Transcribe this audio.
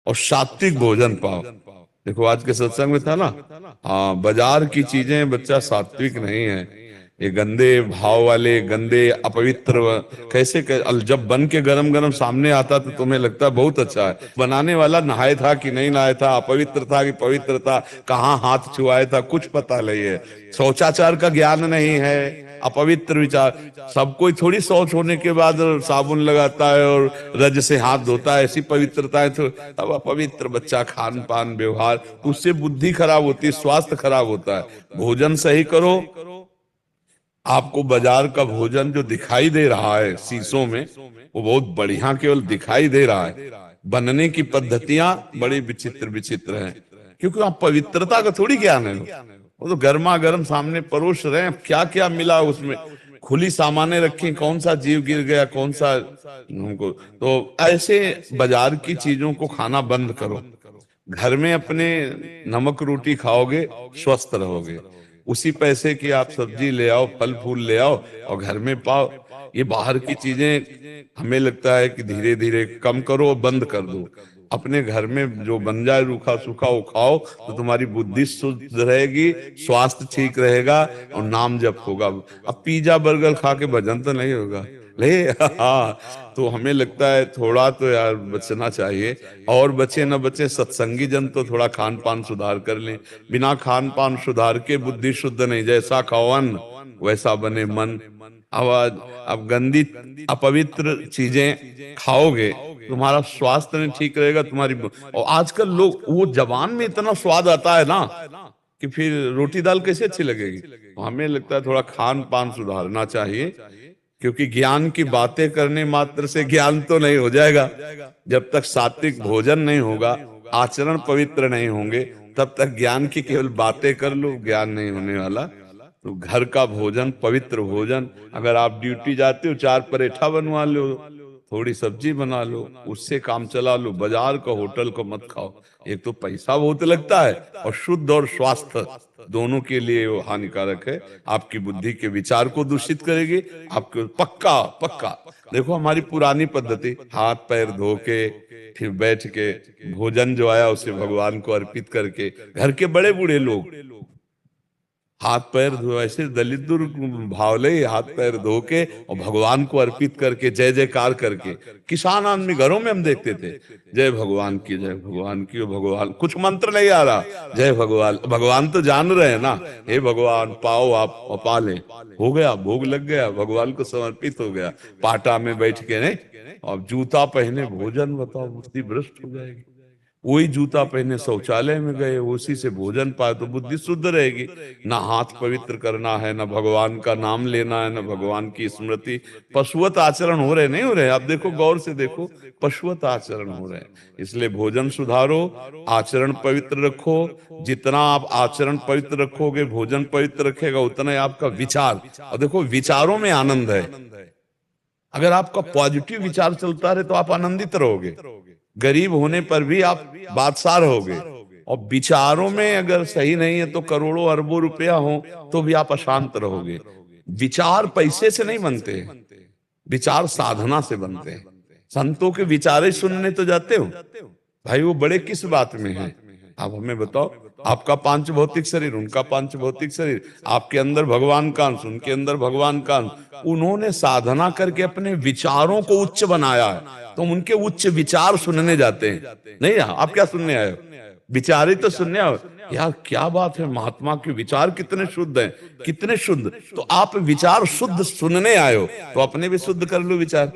और सात्विक भोजन पाओ। देखो आज के सत्संग में था ना, हाँ, बाजार की चीजें बच्चा सात्विक नहीं है, ये गंदे भाव वाले, गंदे अपवित्र जब बन के गरम गरम सामने आता तो तुम्हें लगता है बहुत अच्छा है, बनाने वाला नहाया था कि नहीं नहाया था, अपवित्र था कि पवित्र था, कहाँ हाथ छुआया था, कुछ पता नहीं है। शौचाचार का ज्ञान नहीं है, अपवित्र विचार। सब कोई थोड़ी शौच होने के बाद साबुन लगाता है और रज से हाथ धोता है, ऐसी पवित्रता है। तो अब अपवित्र बच्चा, खान पान व्यवहार, उससे बुद्धि खराब होती है, स्वास्थ्य खराब होता है। भोजन सही करो। आपको बाजार का भोजन जो दिखाई दे रहा है शीशों में, वो बहुत बढ़िया केवल दिखाई दे रहा है, बनने की पद्धतियां बड़ी विचित्र विचित्र हैं, क्योंकि आप पवित्रता का थोड़ी ज्ञान है। वो तो गर्मा गर्म सामने परोस रहे हैं, क्या क्या मिला उसमें, खुली सामानें रखी, कौन सा जीव गिर गया, कौन सा हमको। तो ऐसे बाजार की चीजों को खाना बंद करो। घर में अपने नमक रोटी खाओगे, स्वस्थ रहोगे। उसी पैसे की आप सब्जी ले आओ, फल फूल ले आओ और घर में पाओ। ये बाहर की चीजें हमें लगता है कि धीरे धीरे कम करो, बंद कर दो। अपने घर में जो बन जाए रूखा सूखा वो खाओ, तो तुम्हारी बुद्धि शुद्ध रहेगी, स्वास्थ्य ठीक रहेगा और नाम जप होगा। अब पिज्जा बर्गर खा के भजन तो नहीं होगा ले। हाँ, तो हमें लगता है थोड़ा तो यार बचना चाहिए। और बचे न बचे सत्संगी जन तो थोड़ा खान पान सुधार कर लें। बिना खान पान सुधार के बुद्धि शुद्ध नहीं, जैसा खाओ अन्न वैसा बने मन। अब गंदी अपवित्र चीजें खाओगे, तुम्हारा स्वास्थ्य नहीं ठीक रहेगा, तुम्हारी। और आजकल लोग, वो जबान में इतना स्वाद आता है ना कि फिर रोटी दाल कैसे अच्छी लगेगी। तो हमें लगता है थोड़ा खान पान सुधारना चाहिए, क्योंकि ज्ञान की बातें करने मात्र से ज्ञान तो नहीं हो जाएगा। जब तक सात्विक भोजन नहीं होगा, आचरण पवित्र नहीं होंगे, तब तक ज्ञान की केवल बातें कर लो, ज्ञान नहीं होने वाला। तो घर का भोजन, पवित्र भोजन, अगर आप ड्यूटी जाते हो, चार परेठा बनवा लो, थोड़ी सब्जी बना लो, उससे काम चला लो। बाजार का, होटल को मत खाओ। एक तो पैसा बहुत लगता है, और शुद्ध और स्वास्थ्य दोनों के लिए वो हानिकारक है। आपकी बुद्धि के विचार को दूषित करेगी। आपको पक्का पक्का देखो, हमारी पुरानी पद्धति, हाथ पैर धो के फिर बैठ के भोजन जो आया उसे भगवान को अर्पित करके, घर के बड़े बूढ़े लोग हाथ पैर धो, ऐसे दलित भावले हाथ पैर धो के और भगवान को अर्पित करके, जय जयकार करके। किसान आदमी घरों में हम देखते थे, जय भगवान की, जय भगवान की। भगवान कुछ मंत्र नहीं आ रहा, जय भगवान। भगवान तो जान रहे हैं ना, हे भगवान पाओ आप और पाले। हो गया, भोग लग गया, भगवान को समर्पित हो गया। पाटा में बैठ के नहीं, और जूता पहने भोजन, बताओ बुद्धि भ्रष्ट हो जाएगी। वही जूता पहने शौचालय में गए, उसी से भोजन पाए तो बुद्धि शुद्ध रहेगी। ना हाथ पवित्र करना है, ना भगवान का नाम लेना है, ना भगवान की स्मृति। पशुवत आचरण हो रहे, नहीं हो रहे? आप देखो, गौर से देखो, पशुवत आचरण हो रहे हैं। इसलिए भोजन सुधारो, आचरण पवित्र रखो। जितना आप आचरण पवित्र रखोगे, भोजन पवित्र रखेगा, उतना ही आपका विचार। और देखो, विचारों में आनंद है। अगर आपका पॉजिटिव विचार चलता रहे तो आप आनंदित रहोगे, गरीब होने पर भी आप बादशाह रहोगे। और विचारों में अगर सही नहीं है तो करोड़ों अरबों रुपया हो तो भी आप अशांत रहोगे। विचार पैसे से नहीं बनते, विचार साधना से बनते हैं। संतों के विचारे सुनने तो जाते हो भाई, वो बड़े किस बात में है? आप हमें बताओ। आपका पांच भौतिक शरीर, उनका पांच भौतिक शरीर, आपके अंदर भगवान का अंश, उनके अंदर भगवान का अंश। उन्होंने साधना करके अपने विचारों को उच्च बनाया है, तो उनके उच्च विचार सुनने जाते हैं। नहीं, आप क्या सुनने आए हो? विचार ही तो सुनने आओ। यार क्या बात है, महात्मा के विचार कितने शुद्ध हैं, कितने शुद्ध। तो आप विचार शुद्ध सुनने आए हो, तो अपने भी शुद्ध कर लो विचार।